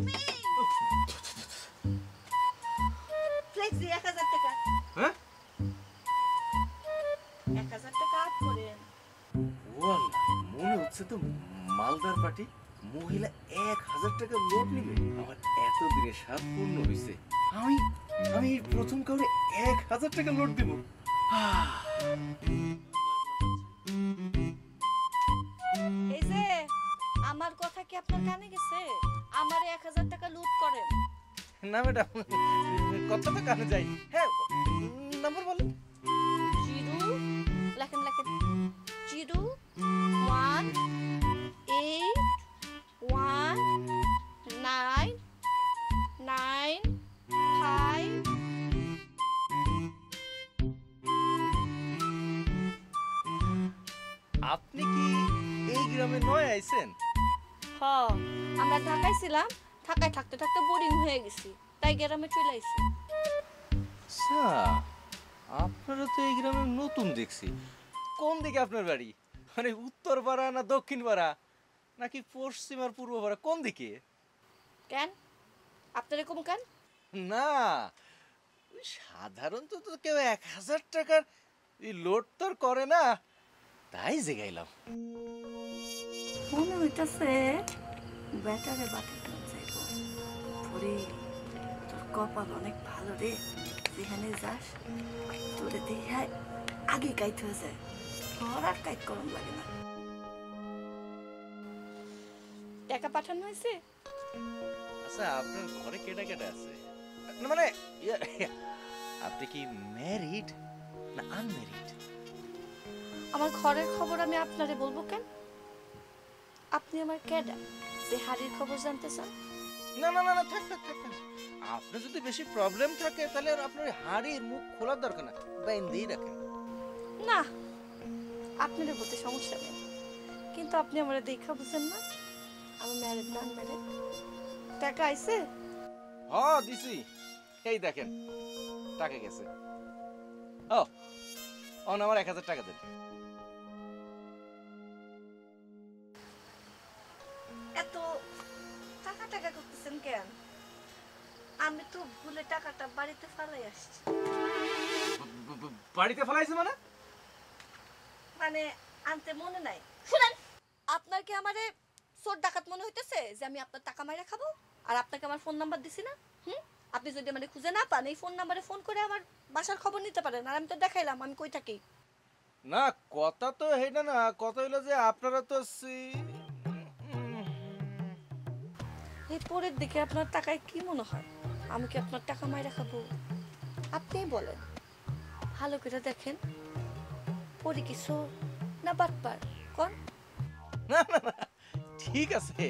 Me flexi 1000 টাকা। হ্যাঁ 1000 টাকা আপ করেন। ওয়াল্লাহ মনে হচ্ছে তো মালদার পার্টি মহিলা 1000 টাকা নোট নিবে। আমার এত দিনে স্বাদ পূর্ণ হয়েছে। আমি আমি প্রথম কাউরে 1000 টাকা নোট দিব। এই যে আমার কথা কি আপনার কানে গেছে? আমারে 1000 টাকা লুট করেন। না ম্যাডাম, কথা তো কানে যাই। হ্যাঁ নাম্বার বলেন। জিরো লেখেন লেখেন 0181995। আপনি কি এই গ্রামে নয় আইছেন? হ আমরা ঢাকায় ছিলাম, ঢাকায় থাকতে থাকতে বোরিং হয়ে গেছি, তাই গ্রামে চলে আইছি। আচ্ছা, আপনারা তো এই গ্রামে নতুন দেখছি। কোন দিকে আপনার বাড়ি? মানে উত্তর পাড়া না দক্ষিণ পাড়া নাকি পশ্চিম আর পূর্ব পাড়া, কোন দিকে? কেন আপনার এরকম কেন? না ওই সাধারণত তো কেউ 1000 টাকার এই লোড তো আর করে না, তাই জেগাইলাম। মনে হইতাছে ব্যাটারে বাটে যাইব। পরে তোর কপাল অনেক ভালো রে, যেখানে যাস তোরে দেখায় আগে কাইতে হয়ে যায়, তোর আর কাইট করম লাগে না। টাকা পাঠানো হয়েছে? আচ্ছা আপনার ঘরে কেটা কেটা আছে? না মানে আপনি কি ম্যারিড না আনম্যারিড? আমার ঘরের খবর আমি আপনারে বলবো কেন? আপনি আমার ক্যাডা যে হাড়ির খবর জানতে চান? না না না না থাক থাক থাক থাক। আপনার যদি বেশি প্রবলেম থাকে তাহলে আর আপনার হাড়ির মুখ খোলার দরকার না, বাইন্দেই রাখেন। না আপনার বলতে সমস্যা নেই, কিন্তু আপনি আমার দেখা বুঝেন না আমি ম্যারিড না আনম্যারিড। টাকা আইছে? হ্যাঁ দিছি, এই দেখেন টাকা গেছে। ও অন আমার 1000 টাকা দেন। এত টাকা টাকা করতেছেন কেন? আমি তো ভুলে টাকাটা বাড়িতে ফেলাই আসছি। বাড়িতে ফেলাইছে মানে? মানে আনতে মনে নাই। শুনেন, আপনার কি আমারে চোর ডাকাত মনে হইতেছে যে আমি আপনার টাকা মাইরা খাবো? আর আপনাকে আমার ফোন নাম্বার দিছি না? আপনি যদি মানে খুঁজে না পান এই ফোন নাম্বারে ফোন করে আমার বাসার খবর নিতে পারেন। আর আমি তো দেখাইলাম আমি কই থাকি। না কথা তো হেটা না, কথা হইলো যে আপনারা তো এই পরের দিকে আপনার টাকায় কি মনে হয় আমি কি আপনার টাকা মাইরা খাবো? আপনিই বলেন, ভালো করে দেখেন পরি কিছু না বাটপার কোন? না না না ঠিক আছে,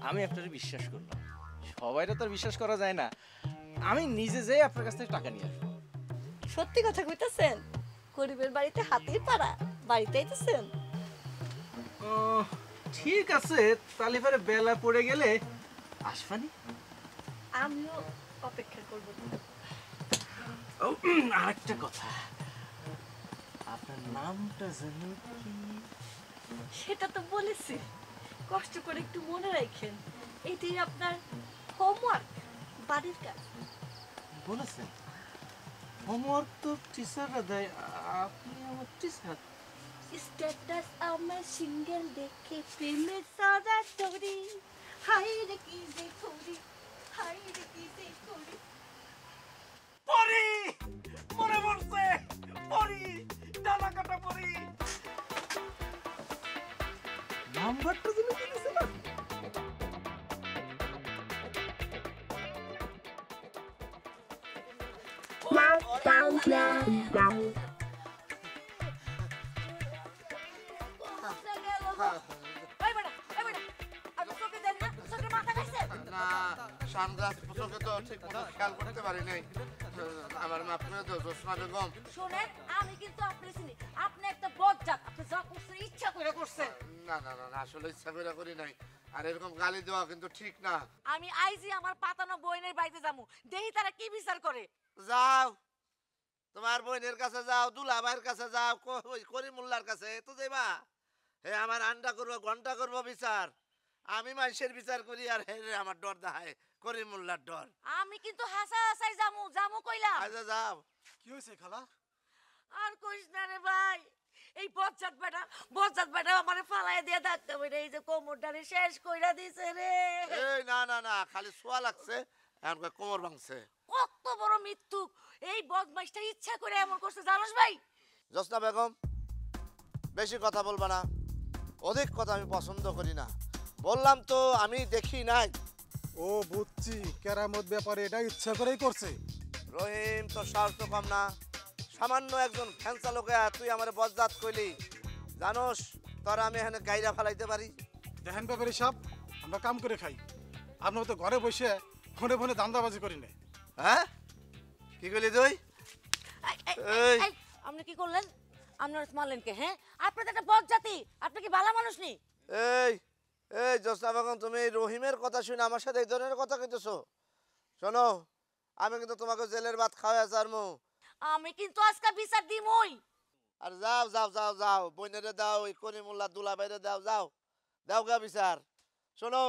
আমি আপনার বিশ্বাস করলাম। সবাইরা তো আর বিশ্বাস করা যায় না। আমি নিজে যাই আপনার কাছ থেকে টাকা নিয়ে আসবো। সত্যি কথা কইতাছেন? গরিবের বাড়িতে হাতির পাড়া, বাড়িতে আইতেছেন? ঠিক আছে, তাহলে পরে বেলা পড়ে গেলে আসবানি। আমিও অপেক্ষা করব। আরেকটা কথা, আপনার নামটা জানো কি? সেটা তো বলেছি, কষ্ট করে একটু মনে রাখেন, এটাই আপনার হোমওয়ার্ক, বাড়ির কাজ। বলেছেন হোমওয়ার্ক তো টিচাররা দেয়, আপনি আমার টিচার। স্ট্যাটাস আমার সিঙ্গেল দেখে প্রেমের সারা দড়ি, হাই রে কি যে করি, হাই রে কি যে করি। পরি মনে পড়ছে, পরি ডালা কাটা পরি। নাম্বারটা তুমি কি দিছিলেন? না সানগ্লাস পোশাকে তো ঠিক মতো খেয়াল করতে পারি নাই। আমার মাফ করে দাও জোসনা বেগম। শোনেন, আমি কিন্তু আপনি চিনি, আপনি একটা বজ্জাত, আপনি যা করছেন ইচ্ছা করে করছেন। না না না আসলে ইচ্ছা করে করি নাই। আর এরকম গালি দেওয়া কিন্তু ঠিক না। আমি আইজি আমার পাতানো বইনের বাড়িতে যামু, দেখি তারা কি বিচার করে। যাও তোমার বোনের কাছে যাও, দুলাভাইয়ের কাছে যাও, করিমুল্লার কাছে তো যাইবা। হে আমার আন্ডা করবো ঘন্টা করবো বিচার। আমি মানুষের বিচার করি আর হেরে আমার ডর দেখায় করিমুল্লার ডর। আমি কিন্তু হাসা হাসাই জামু জামু কইলাম। আচ্ছা যাও। কি হয়েছে খালা? আর কইস না রে ভাই, এই বজ্জাত বেটা আমারে ফালায় দিয়ে ধাক্কা মেরে এই যে কোমরটারে শেষ কইরা দিছে রে। এই না না না, খালি ছোঁয়া লাগছে, এখন কয় কোমর ভাঙছে। কত বড় মিথ্যুক! এই বদমাইশটা ইচ্ছা করে এমন করছে জানোস ভাই? জোসনা বেগম, বেশি কথা বলবা না, অধিক কথা আমি পছন্দ করি না। বললাম তো আমি দেখি নাই। ও বুঝছি, কেরামত ব্যাপারে এটা ইচ্ছা করেই করছে। রহিম, তোর সাহস তো কম না। সামান্য একজন ফ্যান্সা লোকে তুই আমার বজ্জাত কইলি, জানোস তোর আমি এখানে গাইরা ফেলাইতে পারি। দেখেন ব্যাপারে সব আমরা কাম করে খাই, আপনার তো ঘরে বসে ফোনে ফোনে দান্দাবাজি করি না। হ্যাঁ কি কইলি তুই? এই। আপনি কি করলেন? আপনার মারলেন কে? হ্যাঁ, আপনি তো একটা বজ্জাতি, আপনি কি ভালো মানুষ নি? এই এই জোসনা বেগম, তুমি রহিমের কথা শুনে আমার সাথে এই ধরনের কথা কইতেছো? শোনো, আমি কিন্তু তোমাকে জেলের ভাত খাওয়া ছাড়মু। আমি কিন্তু আজকে বিচার দিমই। আর যাও যাও যাও যাও, বইনেরে দাও, ওই করিমুল্লাহ দুলাভাইরে দাও, যাও দাও গা বিচার। শোনো,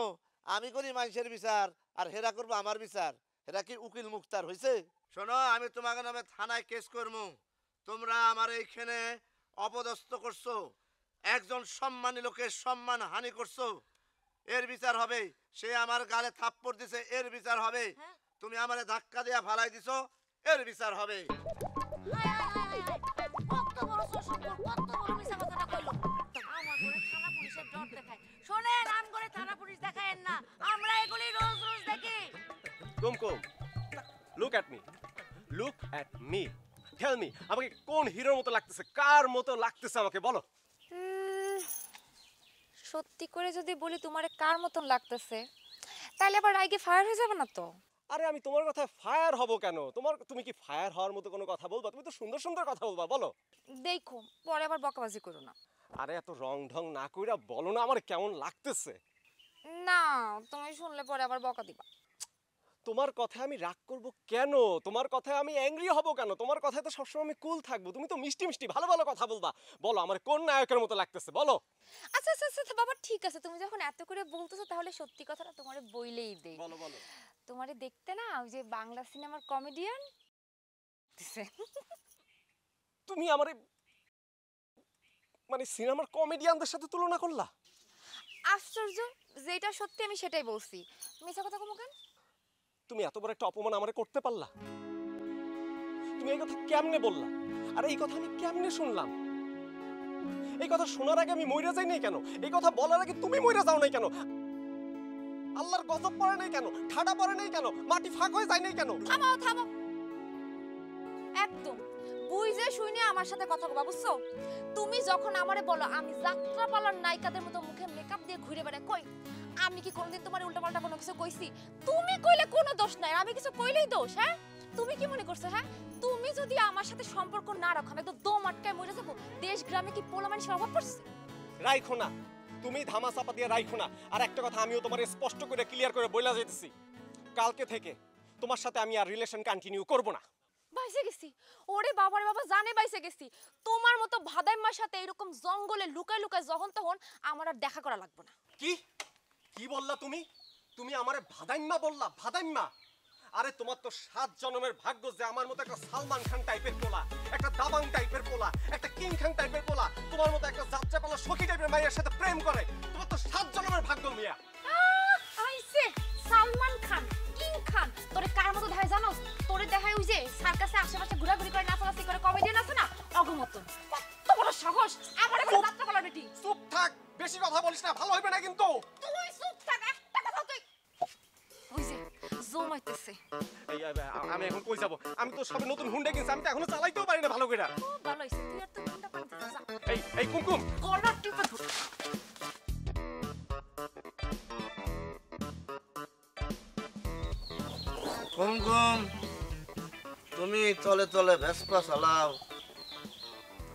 আমি করি মানুষের বিচার আর হেরা করবো আমার বিচার। হেরা কি উকিল মুক্তার হইছে? শোনো, আমি তোমাকে নামে থানায় কেস করবো। তোমরা আমার এইখানে অপদস্থ করছো, একজন সম্মানী লোকের সম্মান হানি করছো, এর বিচার হবে। সে আমার গালে থাপ্পড় দিছে, এর বিচার হবে। হ্যাঁ? তুমি আমারে ধাক্কা দিয়া ফালাই দিছো, এর বিচার হবে। কত বড় সসম্পদ, কত বড় মিছা কথাটা কইলো। আমার ঘরে থানা পুলিশের ডর দেখায়। শোনেন, আম করে থানা পুলিশ দেখায়েন না, আমরা এগুলি রোজ রোজ দেখি। Kumkum, look at me, look at me, tell me, আমাকে কোন হিরোর মতো লাগতেছে, কার মতো লাগতেছে আমাকে বলো। সত্যি করে যদি বলি তোমারে কার মতন লাগতেছে, তাহলে আবার রাগে ফায়ার হয়ে যাবে না তো? আরে আমি তোমার কথায় ফায়ার হব কেন? তুমি কি ফায়ার হওয়ার মতো কোনো কথা বলবা? তুমি তো সুন্দর সুন্দর কথা বলবা, বলো। দেখো, পরে আবার বকাবাজি করো না। আরে এত রং ঢং না কইরা বলো না আমার কেমন লাগতেছে। না, তুমি শুনলে পরে আবার বকা দিবা। তোমার কথায় আমি রাগ করব কেন? তোমার কথায় আমি অ্যাংরি হব কেন? তোমার কথায় তো সবসময় আমি কুল থাকবো। তুমি তো মিষ্টি মিষ্টি ভালো ভালো কথা বলবা। বলো আমার কোন নায়কের মতো লাগতেছে, বলো। আচ্ছা আচ্ছা আচ্ছা বাবা, ঠিক আছে, তুমি যখন এত করে বলতেছো তাহলে সত্যি কথাটা তোমারে বইলেই দেই। বলো বলো। তোমারে দেখতে না ওই যে বাংলা সিনেমার কমেডিয়ান তুমি আমারে মানে সিনেমার কমেডিয়ানদের সাথে তুলনা করলা? আশ্চর্য, যেটা সত্যি আমি সেটাই বলছি, মিছা কথা কমু কেন? তুমি এত বড় একটা অপমান আমারে করতে পারলা? তুমি এই কথা কেমনে বললা? আর এই কথা আমি কেমনে শুনলাম? এই কথা শোনার আগে আমি মইরা যাই নাই কেন? এই কথা বলার আগে তুমি মইরা যাও নাই কেন? আল্লাহর গজব পড়ে নাই কেন? ঠাডা পড়ে নাই কেন? মাটি ফাঁক হয়ে যায় নাই কেন? থামাও থামাও, একদম বুঝে শুনে আমার সাথে কথা কবা, বুঝছো? তুমি যখন আমারে বলো আমি যাত্রাপালার নায়িকাদের মতো মুখে মেকআপ দিয়ে ঘুরে বেড়াই, কই আমি কি কোনোদিন তোমার উল্টাপাল্টা কোনো কিছু কইছি? তুমি কইলে কোনো দোষ নাই, আমি কিছু কইলেই দোষ? হ্যাঁ, তুমি কি মনে করছো? হ্যাঁ, তুমি যদি আমার সাথে সম্পর্ক না রাখো আমি তো দম আটকায় মরে যাবো। দেশ গ্রামে কি পোলা মানুষের অভাব পড়ছে? রাইখো না, তুমি ধামা চাপা দিয়ে রাইখো না। আর একটা কথা আমিও তোমার স্পষ্ট করে ক্লিয়ার করে বইলা যাইতেছি, কালকে থেকে তোমার সাথে আমি আর রিলেশন কন্টিনিউ করব না। বাইসে গেছি, ওরে বাবা রে বাবা, জানে বাইসে গেছি। তোমার মতো ভাদাইম্মার সাথে এরকম জঙ্গলে লুকায় লুকায় যখন তখন আমার আর দেখা করা লাগবে না। কি কি বললা তুমি? তুমি আমারে ভাদাইম্মা বললা? ভাদাইম্মা? আরে তোমার তো 7 জন্মের ভাগ্য যে আমার মতো একটা সালমান খান টাইপের পোলা, একটা দাবাং টাইপের পোলা, একটা কিং খান টাইপের পোলা, তোমার মতো একটা যাত্রাপালা সখী টাইপের মাইয়ের সাথে প্রেম করে। তোমার তো 7 জন্মের ভাগ্য মিয়া। আইছে সালমান খান, কিং খান, তোরে কার মতো দেখায় জানোস? তোরে দেখায় ওই যে সার্কাসে আশেপাশে ঘোরাঘুরি করে নাচানাচি করে কমেডিয়ান আছে না, অগমতন। কত বড় সাহস আমারে বলে যাত্রাপালার বেটি। চুপ থাক, বেশি কথা বলিস না, ভালো হইবে না কিন্তু। তুই চুপ থাক, একটা কথা তুই। ওই যে জমাইতেছে। আমি এখন কই যাব? আমি তো সবে নতুন হুন্ডা কিনছি, আমি তো এখনো চালাইতেও পারি না ভালো করে। খুব ভালো হইছে, তুই আর তো কোনটা পাইতে যা। এই কুমকুম, কলার টিপে ধর। কুমকুম, তুমি তলে তলে ভেসপা চালাও,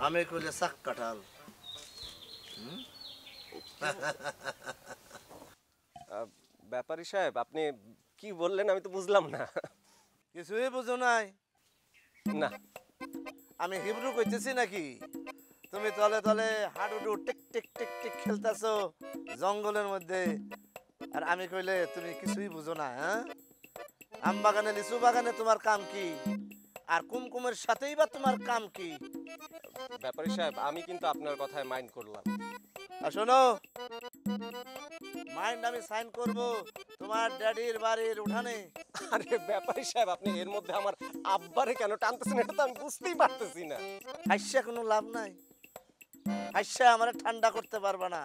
আমি কইলে চাক কাটাল। ব্যাপারী সাহেব আপনি কি বললেন আমি তো বুঝলাম না। কিছুই বুঝো নাই? না। আমি হিব্রু কইতেছি নাকি? তুমি তলে তলে হাডুডু টিক টিক টিক টিক খেলতেছো জঙ্গলের মধ্যে, আর আমি কইলে তুমি কিছুই বুঝো না, হ্যাঁ? আম বাগানে লিচু বাগানে তোমার কাম কি, আর কুমকুমের সাথেই বা তোমার কাম কি? ব্যাপারী সাহেব, আমি কিন্তু আপনার কথায় মাইন্ড করলাম। আর শোনো, মাইন্ড আমি সাইন করব তোমার ড্যাডির বাড়ির উঠানে। আরে ব্যাপারী সাহেব, আপনি এর মধ্যে আমার আব্বারে কেন টানতেছেন এটা তো আমি বুঝতেই পারতেছি না। হাস্যা কোনো লাভ নাই, হাস্যা আমার ঠান্ডা করতে পারবে না।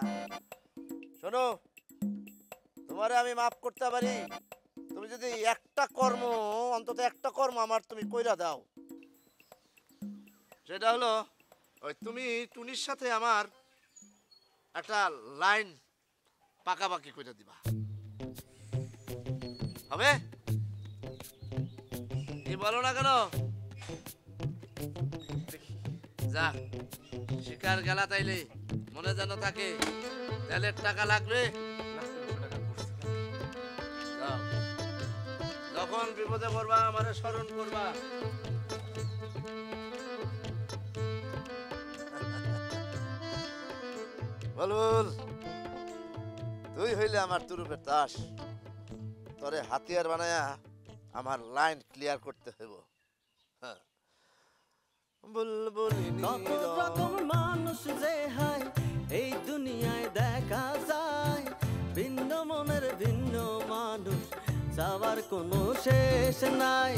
শোনো, তোমারে আমি মাফ করতে পারি তুমি যদি একটা কর্ম, অন্তত একটা কর্ম আমার তুমি কইরা দাও। সেটা হলো ওই তুমি টুনির সাথে আমার একটা লাইন পাকাপাকি কইরা দিবা, হবে? কি বলো না কেন? যা, শিকার গেলা তাইলে মনে যেন থাকে, তেলের টাকা লাগবে। যাও, যখন বিপদে পড়বা আমারে স্মরণ করবা। বলবুল, তুই হইলে আমার তুরুপের তাস, তোরে হাতিয়ার বানায়া আমার লাইন ক্লিয়ার করতে হইব। হ্যাঁ, বুলবুলি কত রকম মানুষ যে হয় এই দুনিয়ায় দেখা যায়, ভিন্ন মনের ভিন্ন মানুষ, যাওয়ার কোনো শেষ নাই।